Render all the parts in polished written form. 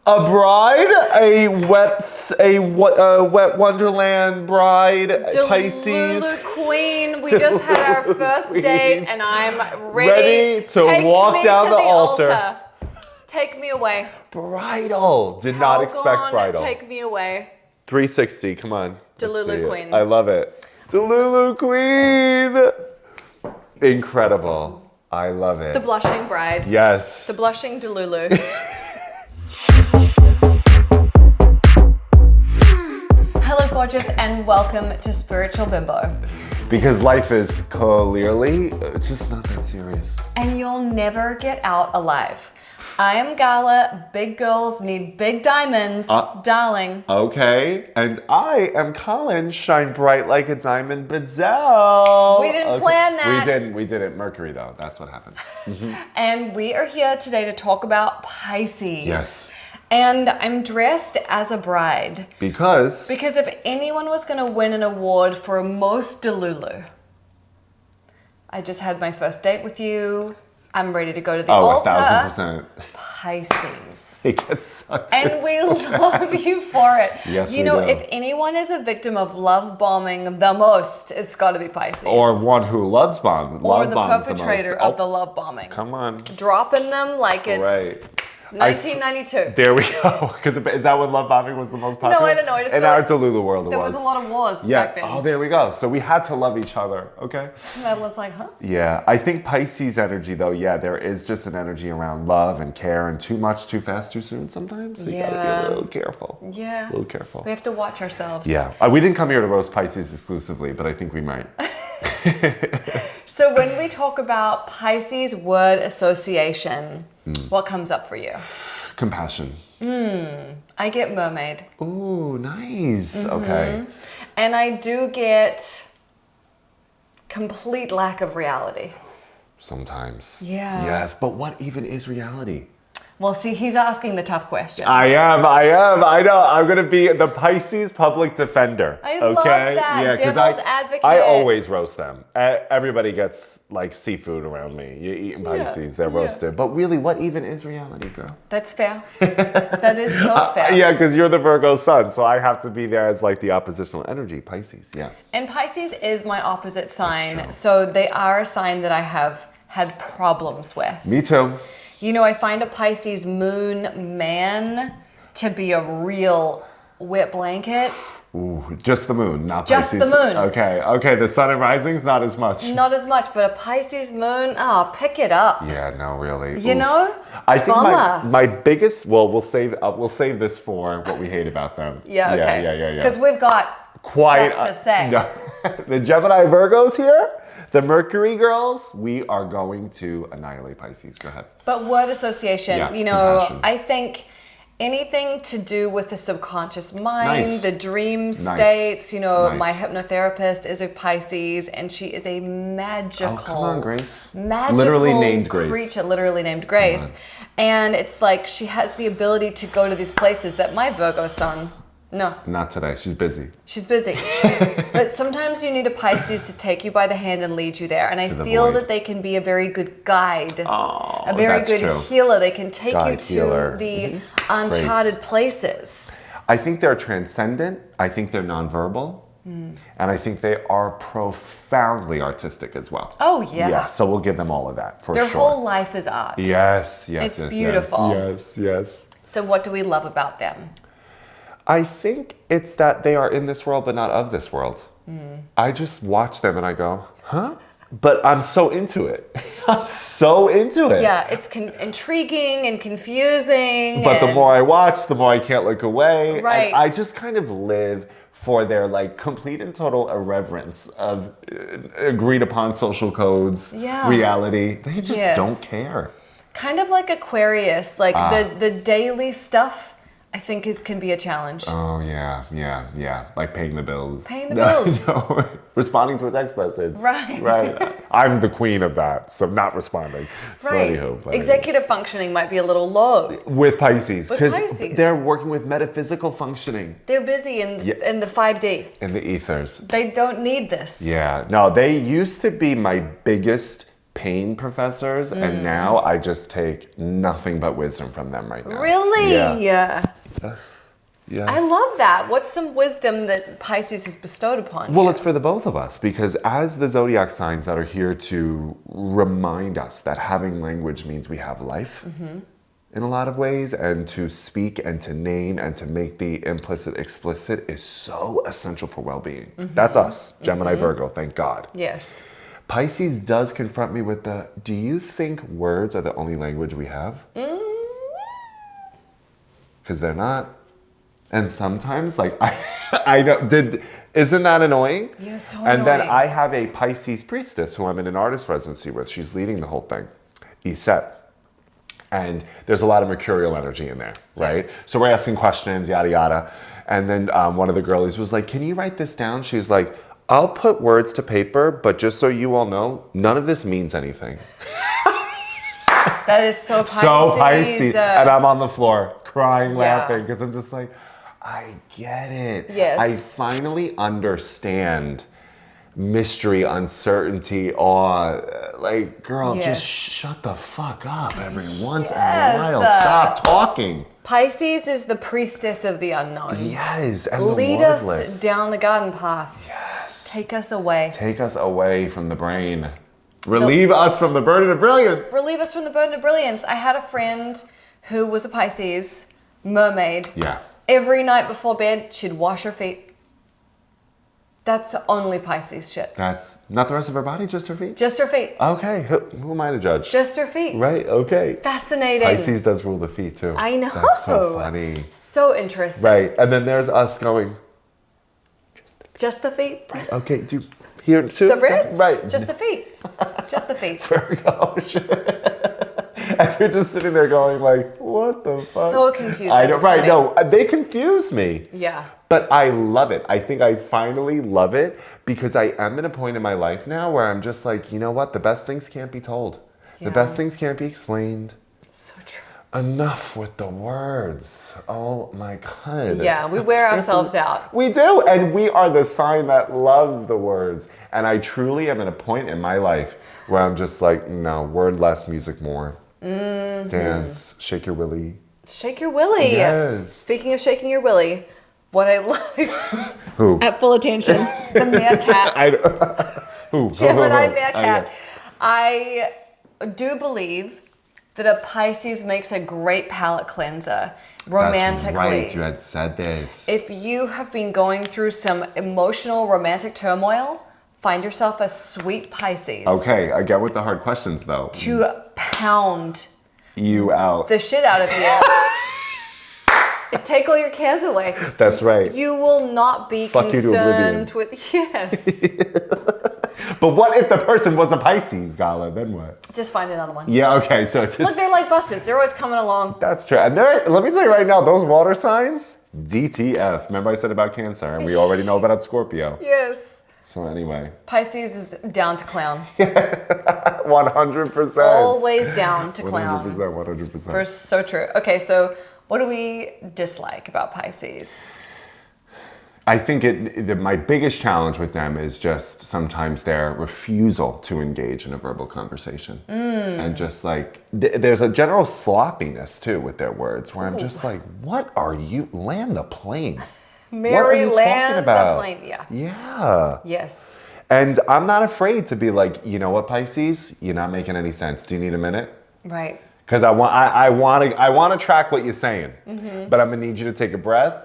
A bride, a wet wonderland bride, Pisces. Delulu Queen. We just had our first date, and I'm ready to walk down the altar. Take me away. Bridal. Did not expect bridal. Take me away. 360. Come on. Delulu Queen. I love it. Delulu Queen. Incredible. I love it. The blushing bride. Yes. The blushing Delulu. Hello, gorgeous, and welcome to Spiritual Bimbo. Because life is clearly just not that serious. And you'll never get out alive. I am Gala. Big girls need big diamonds, darling. Okay. And I am Colin. Shine bright like a diamond, Bedell. We didn't plan that. We didn't. Mercury, though. That's what happened. And we are here today to talk about Pisces. Yes. And I'm dressed as a bride. Because if anyone was going to win an award for most Delulu, I just had my first date with you. I'm ready to go to the altar. 1,000%. Pisces. It gets sucked. And we love you for it. Yes, you know, if anyone is a victim of love bombing the most, it's got to be Pisces. Or one who loves bomb. Or the perpetrator of the love bombing. Come on. Dropping them like it's... Right. 1992. There we go. Because is that when love bombing was the most popular? No, I don't know. I just in our Delulu world, there was a lot of wars back then. Oh, there we go. So we had to love each other. Okay. And I was like, huh? Yeah, I think Pisces energy, though. Yeah, there is just an energy around love and care, and too much, too fast, too soon. Sometimes you gotta be a little careful. Yeah. A little careful. We have to watch ourselves. Yeah. We didn't come here to roast Pisces exclusively, but I think we might. So when we talk about Pisces word association, what comes up for you? Compassion. I get mermaid. Ooh, nice. Okay. And I do get complete lack of reality. Sometimes. Yeah. Yes, but what even is reality? Well, see, he's asking the tough questions. I am. I know. I'm going to be the Pisces public defender. I love that. Yeah, Devil's advocate. I always roast them. Everybody gets like seafood around me. You're eating Pisces, they're roasted. But really, what even is reality, girl? That's fair. That is so fair. Yeah, because you're the Virgo sun, so I have to be there as like the oppositional energy, Pisces. Yeah. And Pisces is my opposite sign, so they are a sign that I have had problems with. Me too. You know, I find a Pisces moon man to be a real wet blanket. Ooh, just the moon, not just Pisces. The moon. Okay. The sun and rising's not as much. Not as much, but a Pisces moon, pick it up. Yeah, no, really. You know? I think my biggest. Well, we'll save this for what we hate about them. Yeah. Okay. Yeah. Because we've got stuff to say. No. The Gemini Virgos here. The Mercury girls, we are going to annihilate Pisces. Go ahead. But word association, compassion. I think anything to do with the subconscious mind, the dream states, my hypnotherapist is a Pisces and she is a magical, come on, Grace. Magical literally named creature, Grace. literally named Grace. And it's like she has the ability to go to these places that my Virgo sun, no. Not today. She's busy. She's busy. But sometimes you need a Pisces to take you by the hand and lead you there. And I feel that they can be a very good guide. A very good healer. They can take you to the uncharted places. I think they're transcendent. I think they're nonverbal. And I think they are profoundly artistic as well. Oh, yeah. Yeah, so we'll give them all of that for Their sure. whole life is art. Yes. It's beautiful. Yes. So what do we love about them? I think it's that they are in this world, but not of this world. I just watch them and I go, huh? But I'm so into it. I'm so into it. Yeah, it's intriguing and confusing. But the more I watch, the more I can't look away. Right. And I just kind of live for their like complete and total irreverence of agreed upon social codes, reality. They just don't care. Kind of like Aquarius, like the daily stuff. I think it can be a challenge. Oh, yeah. Like paying the bills. Paying the bills. No, responding to a text message. Right. I'm the queen of that, so not responding. Right. So executive functioning might be a little low. With Pisces. Because they're working with metaphysical functioning. They're busy in the 5D. In the ethers. They don't need this. Yeah. No, they used to be my biggest pain professors, and now I just take nothing but wisdom from them right now. Really? Yeah. Yes. Yes. I love that. What's some wisdom that Pisces has bestowed upon you? Well, it's for the both of us, because as the zodiac signs that are here to remind us that having language means we have life in a lot of ways, and to speak and to name and to make the implicit explicit is so essential for well-being. That's us, Gemini, Virgo, thank God. Yes. Pisces does confront me with the, do you think words are the only language we have? Because they're not. And sometimes, like, I know, isn't that annoying? Yeah, so and annoying. then I have a Pisces priestess who I'm in an artist residency with. She's leading the whole thing, Iset. And there's a lot of mercurial energy in there, right? Yes. So we're asking questions, yada, yada. And then one of the girlies was like, can you write this down? She's like, I'll put words to paper, but just so you all know, none of this means anything. That is so Pisces. So Pisces. And I'm on the floor crying, Yeah. laughing, because I'm just like, I get it. Yes. I finally understand mystery, uncertainty, awe. Like, girl, Yes. just shut the fuck up every once in a while. Stop talking. Pisces is the priestess of the unknown. Yes. And Lead the us wordless. down the garden path. Yes. Take us away. Take us away from the brain. Relieve us from the burden of brilliance. Relieve us from the burden of brilliance. I had a friend who was a Pisces, mermaid. Yeah. Every night before bed, she'd wash her feet. That's only Pisces shit. That's not the rest of her body, just her feet? Just her feet. Okay, who am I to judge? Just her feet. Right, okay. Fascinating. Pisces does rule the feet too. I know. That's so funny. So interesting. Right, and then there's us going, Just the feet. okay, do here too? The wrist? Right. Just the feet. Just the feet. Virgo, and you're just sitting there going like, what the fuck? So confusing. I know, to right, me. no, they confuse me. Yeah. But I love it. I think I finally love it because I am at a point in my life now where I'm just like, you know what? The best things can't be told. Yeah. The best things can't be explained. So true. Enough with the words. Oh my God. Yeah, we wear ourselves out. We do. And we are the sign that loves the words. And I truly am at a point in my life where I'm just like, no, word less, music more. Dance, shake your willy. Shake your willy. Yes. Speaking of shaking your willy, what I like Who? at full attention, the meerkat. Who? Gemini meerkat. I do believe that a Pisces makes a great palate cleanser romantically. That's right, you had said this. If you have been going through some emotional romantic turmoil, find yourself a sweet Pisces. Okay, I get with the hard questions though. To pound You out. the shit out of you. Take all your cares away. That's right. You will not be Fuck you to concerned with, yes. But what if the person was a Pisces, Gala? Then what? Just find another one. Yeah, okay, so it's Look, just... they're like buses. They're always coming along. That's true. And let me say right now, those water signs, DTF. Remember I said about Cancer, and we already know about Scorpio. Yes. So anyway. Pisces is down to clown. 100%. Always down to clown. 100%. So true. Okay, so what do we dislike about Pisces? I think my biggest challenge with them is just sometimes their refusal to engage in a verbal conversation. And just like, there's a general sloppiness too with their words where I'm just like, what are you, land the plane. Mary what are you land talking about? the plane, yeah. Yeah. Yes. And I'm not afraid to be like, you know what, Pisces, you're not making any sense. Do you need a minute? Right. Because I want to track what you're saying, but I'm gonna need you to take a breath.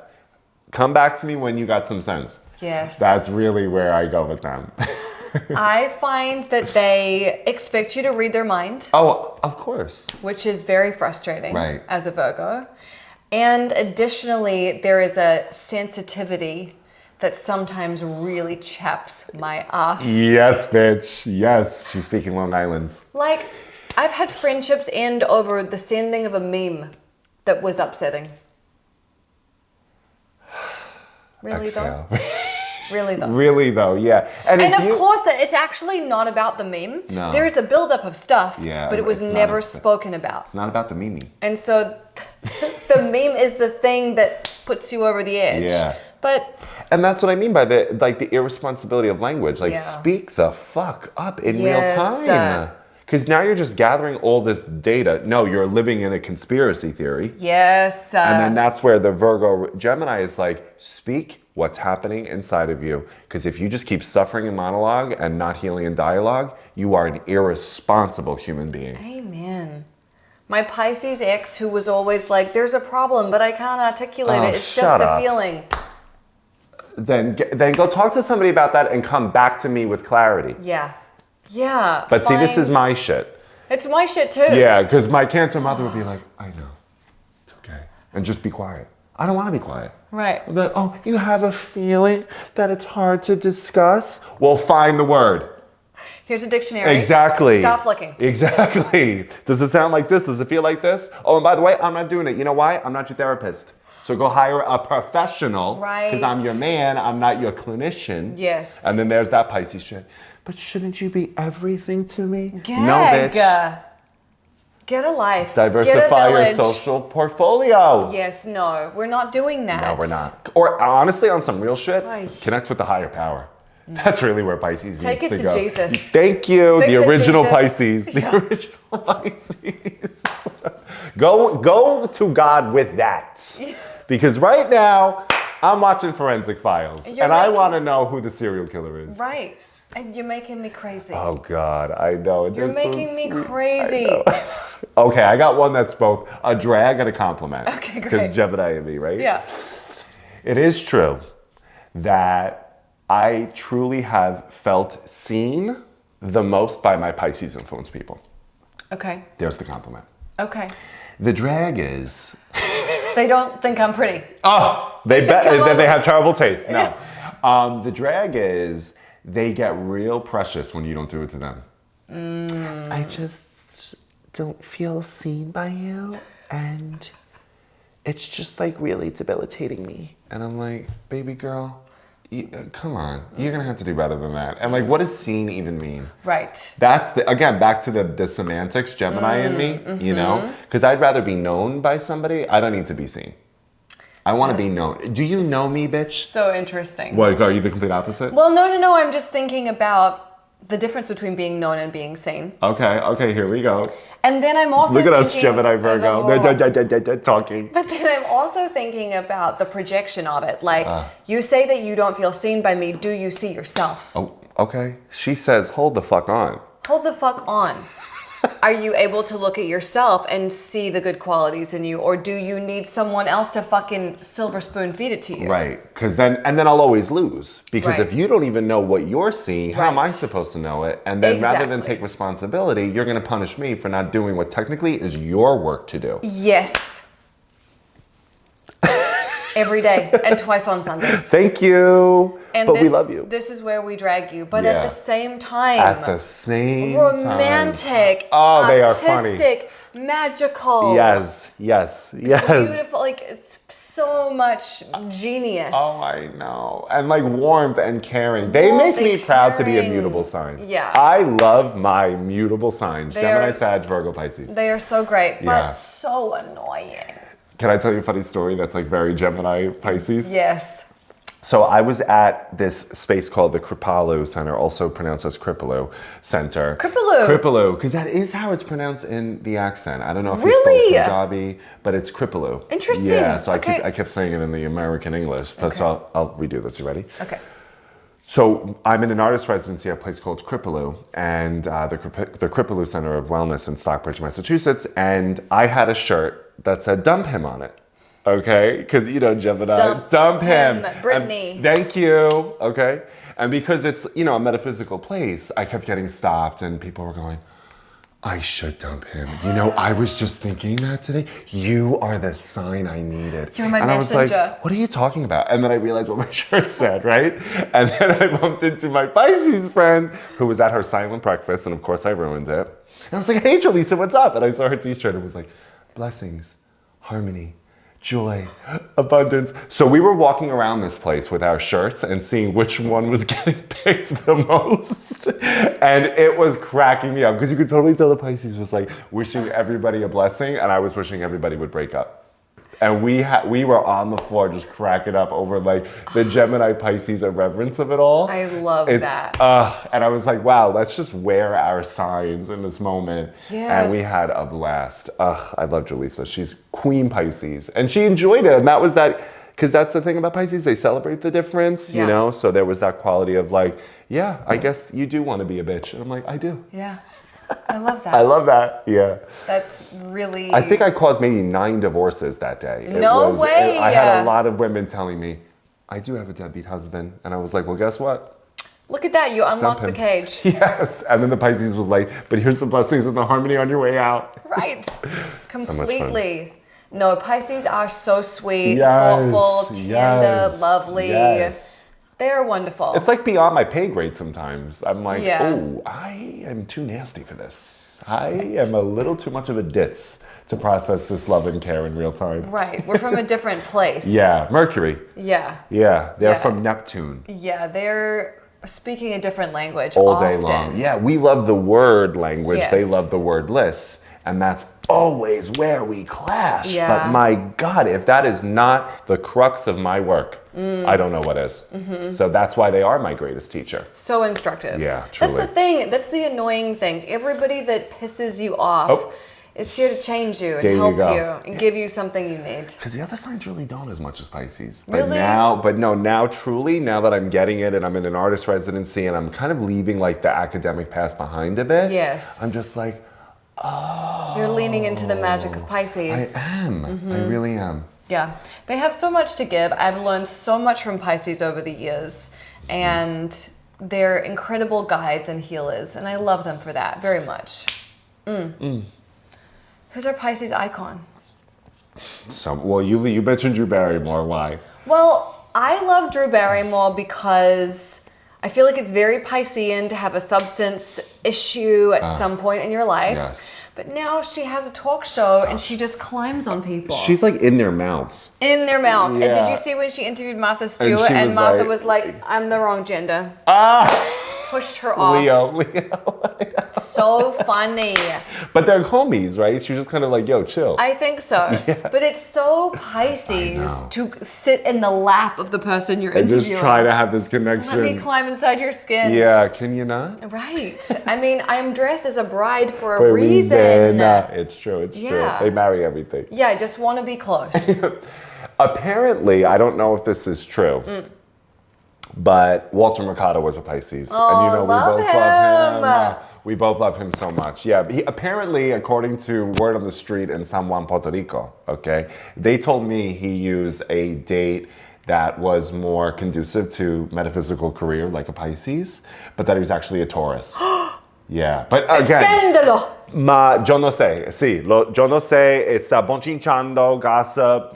Come back to me when you got some sense. Yes. That's really where I go with them. I find that they expect you to read their mind. Oh, of course. Which is very frustrating Right. as a Virgo. And additionally, there is a sensitivity that sometimes really chaps my ass. Yes, bitch. Yes. She's speaking Long Island's. Like, I've had friendships end over the sending of a meme that was upsetting. Really though? Really though? Really though, yeah. And of course, it's actually not about the meme. No. There is a buildup of stuff, Yeah, but it was it's never not spoken about. It's not about the meme. And so the meme is the thing that puts you over the edge. Yeah. But And that's what I mean by the irresponsibility of language. Like, Yeah. speak the fuck up in real Yes, time. Because now you're just gathering all this data. No, you're living in a conspiracy theory. Yes. And then that's where the Virgo Gemini is like, speak what's happening inside of you. Because if you just keep suffering in monologue and not healing in dialogue, you are an irresponsible human being. Amen. My Pisces ex, who was always like, there's a problem, but I can't articulate it. It's just a feeling. Then go talk to somebody about that and come back to me with clarity. Yeah. Yeah. But see, this is my shit. It's my shit too. Yeah, because my Cancer mother would be like, I know, it's okay. And just be quiet. I don't want to be quiet. Right. But, oh, you have a feeling that it's hard to discuss? Well, find the word. Here's a dictionary. Exactly. Stop flicking. Exactly. Does it sound like this? Does it feel like this? Oh, and by the way, I'm not doing it. You know why? I'm not your therapist. So go hire a professional. Right. Because I'm your man. I'm not your clinician. Yes. And then there's that Pisces shit. But shouldn't you be everything to me? Gag. No, bitch. Get a life. Diversify your social portfolio. Yes, no. We're not doing that. No, we're not. Or honestly, on some real shit, Ay. connect with the higher power. That's really where Pisces needs to go. Take it to Jesus. Thank you. Fix the original Jesus. Pisces. Yeah. The original Pisces. Go to God with that. Because right now, I'm watching Forensic Files. I want to know who the serial killer is. Right. And you're making me crazy. Oh, God. I know. You're making me crazy. Okay, I got one that's both a drag and a compliment. Okay, great. Because Gemini and me, right? Yeah. It is true that I truly have felt seen the most by my Pisces influenced people. Okay. There's the compliment. Okay. The drag is... They don't think I'm pretty. Oh, they have terrible taste. No. The drag is they get real precious when you don't do it to them. I just don't feel seen by you, and it's just like really debilitating me. And I'm like, baby girl, come on, you're gonna have to do better than that. And like, what does seen even mean? Right. That's again, back to the semantics, Gemini in me, you know? Because I'd rather be known by somebody. I don't need to be seen. I want to be known. Do you know me, bitch? So interesting. What, are you the complete opposite? Well, no. I'm just thinking about the difference between being known and being seen. Okay, here we go. And then I'm also Look at thinking... us, Gemini, Virgo, talking. But then I'm also thinking about the projection of it. Like, you say that you don't feel seen by me. Do you see yourself? Oh, okay. She says, hold the fuck on. Hold the fuck on. Are you able to look at yourself and see the good qualities in you? Or do you need someone else to fucking silver spoon feed it to you? Right. Because then I'll always lose. Because if you don't even know what you're seeing, how am I supposed to know it? And then rather than take responsibility, you're going to punish me for not doing what technically is your work to do. Yes. Every day and twice on Sundays. Thank you. But we love you. This is where we drag you. But at the same time. At the same romantic. Oh, they are funny. Artistic. Magical. Yes. Beautiful. Like, it's so much genius. Oh, I know. And like warmth and caring. They make me proud to be a mutable sign. Yeah. I love my mutable signs. Gemini, Sag, Virgo, Pisces. They are so great, but so annoying. Can I tell you a funny story that's like very Gemini, Pisces? Yes. So I was at this space called the Kripalu Center, also pronounced as Kripalu Center. Kripalu, because that is how it's pronounced in the accent. I don't know if it's spoke Punjabi, but it's Kripalu. Interesting. Yeah, so I kept saying it in the American English. Okay. So I'll redo this. You ready? Okay. So I'm in an artist residency at a place called Kripalu, and the Kripalu Center of Wellness in Stockbridge, Massachusetts, and I had a shirt that said "Dump him" on it. Okay, because you know Gemini, dump him. Brittany. Thank you. Okay, and because it's a metaphysical place, I kept getting stopped, and people were going, "I should dump him." I was just thinking that today. You are the sign I needed. You're my messenger. I was like, "What are you talking about?" And then I realized what my shirt said, right? And then I bumped into my Pisces friend who was at her silent breakfast, and of course I ruined it. And I was like, "Hey, Jaleesa, what's up?" And I saw her T-shirt and was like, "Blessings, harmony, joy, abundance." So we were walking around this place with our shirts and seeing which one was getting picked the most. And it was cracking me up because you could totally tell the Pisces was like wishing everybody a blessing, and I was wishing everybody would break up. And we were on the floor just cracking up over like the Gemini Pisces irreverence of it all. I love that. And I was like, wow, let's just wear our signs in this moment. Yes. And we had a blast. I love Jaleesa. She's Queen Pisces. And she enjoyed it. And that was that, because that's the thing about Pisces. They celebrate the difference, you know? So there was that quality of like, yeah, I guess you do want to be a bitch. And I'm like, I do. Yeah. I love that. I love that. Yeah. That's really... I think I caused maybe 9 divorces that day. No way. I had a lot of women telling me, I do have a deadbeat husband. And I was like, well, guess what? Look at that. You unlocked the cage. Yes. And then the Pisces was like, but here's the blessings and the harmony on your way out. Right. Completely. No, Pisces are so sweet, thoughtful, tender, lovely. Yes. They're wonderful. It's like beyond my pay grade sometimes. I'm like, oh, I am too nasty for this. I am a little too much of a ditz to process this love and care in real time. Right. We're from a different place. Yeah. Mercury. Yeah. Yeah. They're from Neptune. Yeah. They're speaking a different language all day long. Yeah. We love the word language. Yes. They love the wordless. And that's always where we clash. Yeah. But my God, if that is not the crux of my work, I don't know what is. Mm-hmm. So that's why they are my greatest teacher. So instructive. Yeah, truly. That's the thing. That's the annoying thing. Everybody that pisses you off is here to change you and help you and give you something you need. Because the other signs really don't as much as Pisces. Really? Now truly, now that I'm getting it and I'm in an artist residency and I'm kind of leaving like the academic past behind a bit. Yes. I'm just like, oh. You're leaning into the magic of Pisces. I am. Mm-hmm. I really am. Yeah. They have so much to give. I've learned so much from Pisces over the years. And they're incredible guides and healers. And I love them for that very much. Who's our Pisces icon? Well, you mentioned Drew Barrymore. Why? Well, I love Drew Barrymore because I feel like it's very Piscean to have a substance issue at some point in your life. Yes. But now she has a talk show and she just climbs on people. She's like in their mouths. In their mouth. Yeah. And did you see when she interviewed Martha Stewart and Martha was like, I'm the wrong gender. Pushed her off. Leo. So funny. But they're homies, right? She was just kind of like, yo, chill. I think so. Yeah. But it's so Pisces to sit in the lap of the person you're interviewing. And just try to have this connection. Let me climb inside your skin. Yeah, can you not? Right. I mean, I'm dressed as a bride for a reason. It's true. It's true. They marry everything. Yeah, I just want to be close. Apparently, I don't know if this is true. But Walter Mercado was a Pisces. Oh, and we both love him. We both love him so much. Yeah, he apparently, according to word on the street in San Juan, Puerto Rico, they told me he used a date that was more conducive to metaphysical career, like a Pisces, but that he was actually a Taurus. Yeah, but again, Espéndalo. Yo no sé. Sí, yo no sé. It's bonchinchando, gossip,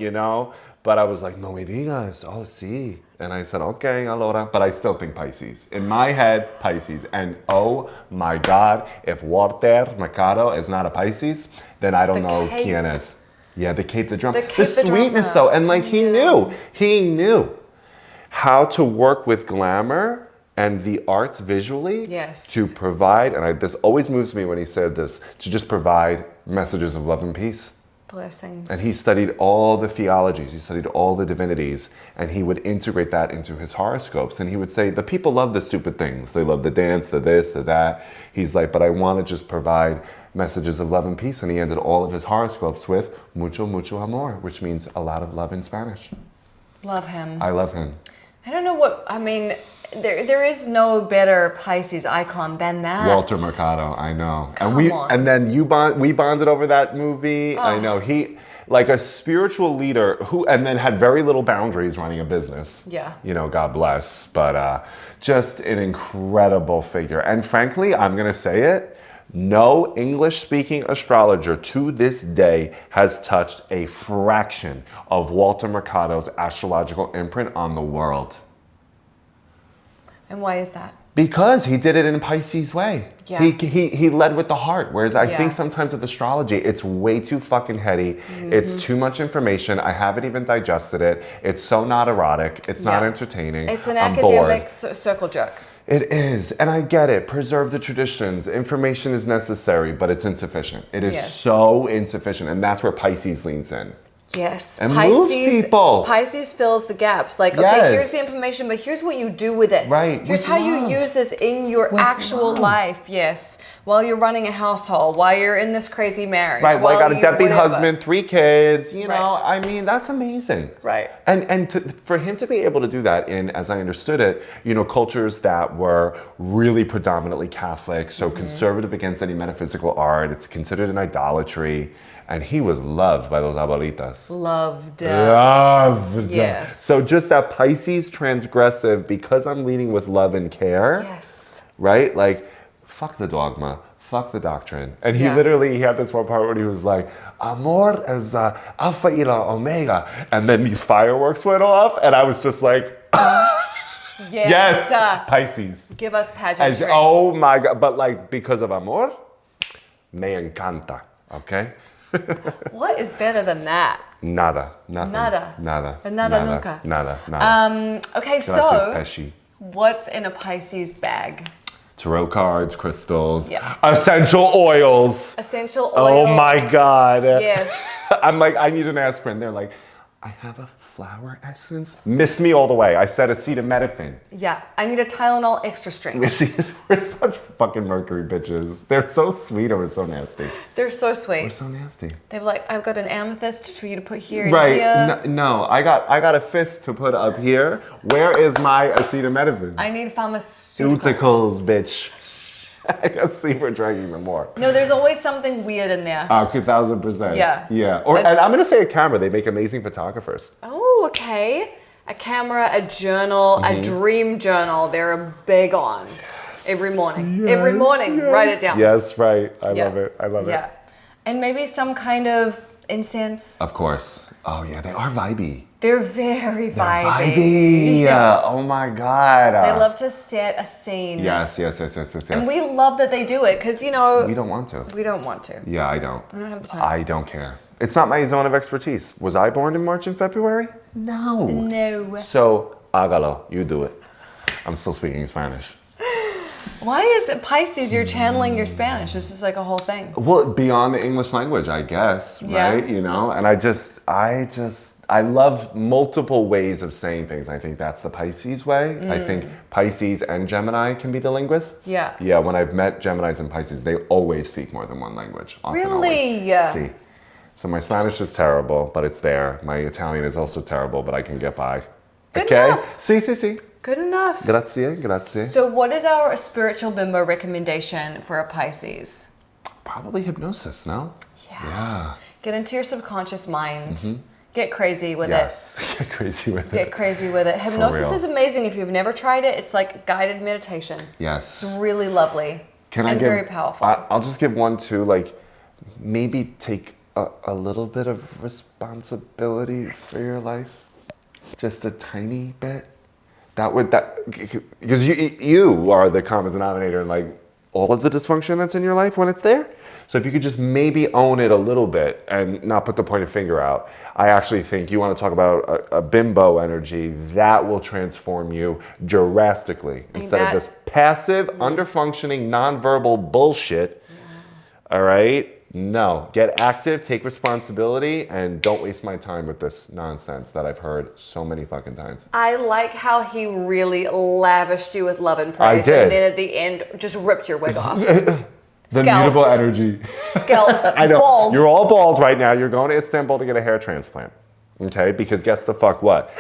But I was like, no me digas. Oh, sí. And I said, okay, Alora. But I still think Pisces. In my head, Pisces. And oh my God, if Walter Mercado is not a Pisces, then I don't know quién es. Yeah, the Cape the Drum. The sweetness though. And like he knew how to work with glamour and the arts visually to provide, and this always moves me when he said this, to just provide messages of love and peace. Blessings. And he studied all the theologies, he studied all the divinities, and he would integrate that into his horoscopes. And he would say, the people love the stupid things. They love the dance, the this, the that. He's like, but I want to just provide messages of love and peace. And he ended all of his horoscopes with mucho, mucho amor, which means a lot of love in Spanish. Love him. I love him. I don't know what, I mean, there is no better Pisces icon than that. Walter Mercado, I know. And then we bonded over that movie. I know he, like a spiritual leader and then had very little boundaries running a business. Yeah. God bless. But just an incredible figure. And frankly, I'm going to say it, no English-speaking astrologer to this day has touched a fraction of Walter Mercado's astrological imprint on the world. And why is that? Because he did it in a Pisces way. Yeah. He led with the heart. Whereas I think sometimes with astrology, it's way too fucking heady. Mm-hmm. It's too much information. I haven't even digested it. It's so not erotic. It's not entertaining. It's an academic circle jerk. It is. And I get it. Preserve the traditions. Information is necessary, but it's insufficient. It is so insufficient. And that's where Pisces leans in. Yes. And moves people. Pisces fills the gaps. Like, okay, here's the information, but here's what you do with it. Right. Here's how you use this in your actual life. Yes. While you're running a household, while you're in this crazy marriage. Right. Well, I got a deadbeat husband, 3 kids. You know, I mean, that's amazing. Right. And for him to be able to do that in, as I understood it, you know, cultures that were really predominantly Catholic, so conservative against any metaphysical art. It's considered an idolatry. And he was loved by those abuelitas. Loved. Yes. So just that Pisces transgressive, because I'm leading with love and care. Yes. Right? Like, fuck the dogma. Fuck the doctrine. And he literally, he had this one part where he was like, amor es alpha y la omega. And then these fireworks went off. And I was just like, yes, Pisces. Give us pageantry. Oh my God. But like, because of amor, me encanta. Okay? What is better than that? Nada. Nothing. Nada. Nada. Nada nunca. Nada. Okay, so what's in a Pisces bag? Tarot cards, crystals, essential oils. Essential oils. Oh my God. Yes. I'm like, I need an aspirin. They're like, I have a flower essence. Miss me all the way. I said acetaminophen. Yeah, I need a Tylenol extra strength. We're such fucking Mercury bitches. They're so sweet and we're so nasty. They're so sweet. We're so nasty. They're like, I've got an amethyst for you to put here and right. here. No, I got a fist to put up here. Where is my acetaminophen? I need pharmaceuticals. Bitch. I gotta see if we're drinking even more. No, there's always something weird in there. 1000%. Yeah. Yeah. And I'm gonna say a camera. They make amazing photographers. Oh, okay. A camera, a journal, a dream journal. They're big on. Every morning. Every morning. Write it down. Yes, right. I love it. I love it. Yeah. And maybe some kind of incense. Of course. Oh yeah, they are vibey. They're very vibey. Oh my God. They love to set a scene. Yes. And we love that they do it because, you know. We don't want to. We don't want to. Yeah, I don't. I don't have the time. I don't care. It's not my zone of expertise. Was I born in March and February? No. No. So, hágalo. You do it. I'm still speaking Spanish. Why is it Pisces? You're channeling your Spanish. This is like a whole thing. Well, beyond the English language, I guess, right? You know, and I love multiple ways of saying things. I think that's the Pisces way. I think Pisces and Gemini can be the linguists. Yeah. Yeah, when I've met Geminis and Pisces, they always speak more than one language. Really? See. So my Spanish is terrible, but it's there. My Italian is also terrible, but I can get by. Good enough. Sí. Good enough. Grazie. So what is our spiritual bimbo recommendation for a Pisces? Probably hypnosis, no? Yeah. Get into your subconscious mind. Get crazy with it. Get crazy with it. Get crazy with it. Hypnosis is amazing. If you've never tried it, it's like guided meditation. Yes. It's really lovely. Very powerful. I'll just give one too, like maybe take a little bit of responsibility for your life. Just a tiny bit. Because you are the common denominator in like all of the dysfunction that's in your life when it's there. So if you could just maybe own it a little bit and not put the pointed finger out, I actually think you want to talk about a bimbo energy that will transform you drastically instead of this passive, underfunctioning, nonverbal bullshit. All right. No, get active, take responsibility, and don't waste my time with this nonsense that I've heard so many fucking times. I like how he really lavished you with love and praise. I did. And then at the end, just ripped your wig off. The mutable energy. Scalped. I know. Bald. You're all bald right now. You're going to Istanbul to get a hair transplant. Okay? Because guess the fuck what?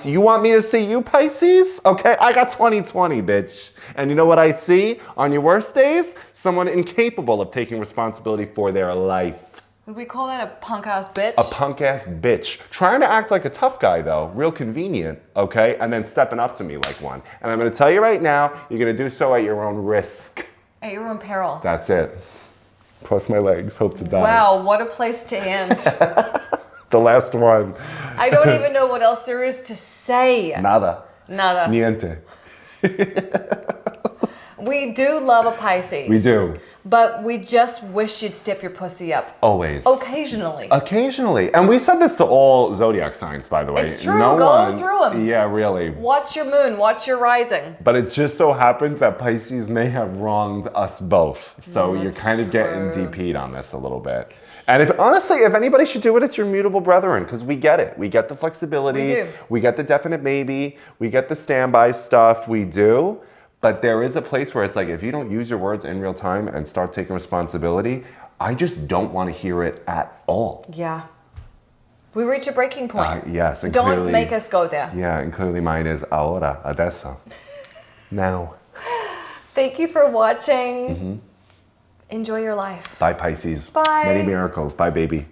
You want me to see you, Pisces? Okay? I got 20/20, bitch. And you know what I see on your worst days? Someone incapable of taking responsibility for their life. Would we call that a punk-ass bitch? A punk-ass bitch. Trying to act like a tough guy, though. Real convenient, okay? And then stepping up to me like one. And I'm going to tell you right now, you're going to do so at your own risk. At your own peril. That's it. Cross my legs. Hope to die. Wow, what a place to end. The last one. I don't even know what else there is to say. Nada. Niente. We do love a Pisces. We do. But we just wish you'd step your pussy up. Always. Occasionally. And we said this to all zodiac signs, by the way. It's true. Go through them. Yeah, really. Watch your moon. Watch your rising. But it just so happens that Pisces may have wronged us both. So you're kind of getting DP'd on this a little bit. And if anybody should do it, it's your mutable brethren, because we get it. We get the flexibility. We do. We get the definite maybe. We get the standby stuff. We do. But there is a place where it's like, if you don't use your words in real time and start taking responsibility, I just don't want to hear it at all. Yeah. We reach a breaking point. Yes. And don't clearly, make us go there. Yeah, and clearly mine is ahora, adesso. Now. Thank you for watching. Enjoy your life. Bye, Pisces. Bye. Many miracles. Bye, baby.